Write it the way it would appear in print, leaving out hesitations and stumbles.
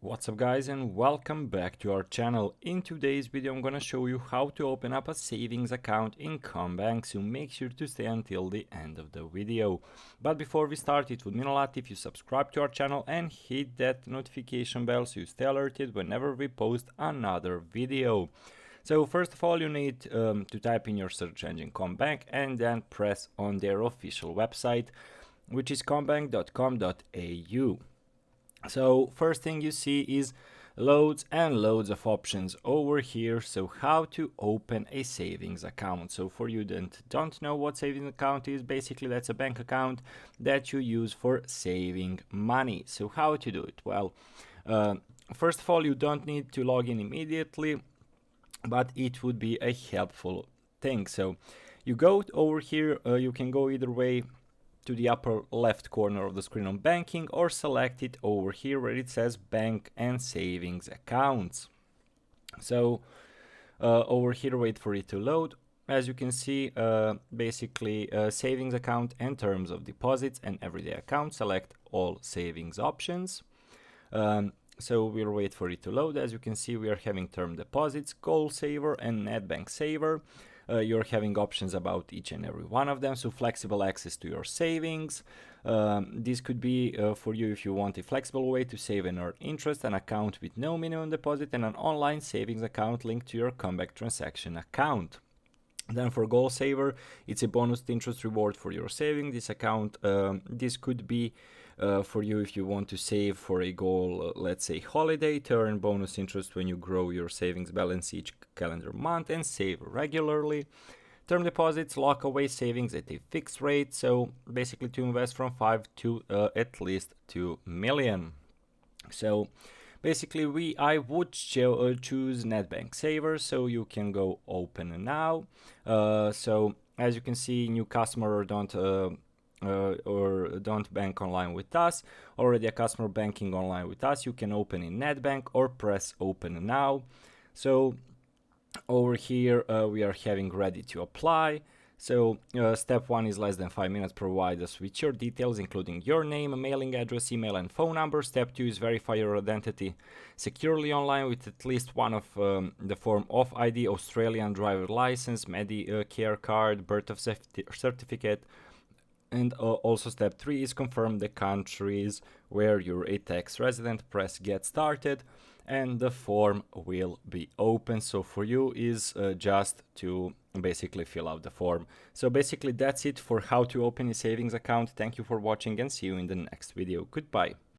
What's up guys, and welcome back to our channel. In today's video I'm gonna show you how to open up a savings account in Commonwealth, so make sure to stay until the end of the video. But before we start, it would mean a lot if you subscribe to our channel and hit that notification bell so you stay alerted whenever we post another video. So first of all, you need to type in your search engine Commonwealth and then press on their official website, which is commonwealth.com.au. So first thing you see is loads and loads of options over here. So how to open a savings account. So for you that don't know what savings account is, basically that's a bank account that you use for saving money. So how to do it? Well, first of all, you don't need to log in immediately, but it would be a helpful thing. So you go over here, you can go either way to the upper left corner of the screen on banking, or select it over here where it says bank and savings accounts. So over here, wait for it to load. As you can see, basically savings account and terms of deposits and everyday account, select all savings options. So we'll wait for it to load. As you can see, we are having term deposits, goal saver and net bank saver. You're having options about each and every one of them, so flexible access to your savings. This could be for you if you want a flexible way to save and earn interest, an account with no minimum deposit, and an online savings account linked to your comeback transaction account. Then for goal saver, it's a bonus interest reward for your saving. This account, this could be for you if you want to save for a goal, let's say holiday, to earn bonus interest when you grow your savings balance each calendar month and save regularly. Term deposits lock away savings at a fixed rate, so basically to invest from 5 to at least 2 million. So basically I would choose NetBank Saver, so you can go open now. So as you can see, new customer or don't bank online with us, already a customer banking online with us, you can open in NetBank or press open now. So over here we are having ready to apply. So step 1 is less than 5 minutes. Provide us with your details, including your name, mailing address, email and phone number. Step 2 is verify your identity securely online with at least one of the form of ID, Australian driver license, Medicare card, birth of certificate. And also step 3 is confirm the countries where you're a tax resident. Press get started and the form will be open. So for you is just to basically fill out the form. So basically that's it for how to open a savings account. Thank you for watching and see you in the next video. Goodbye.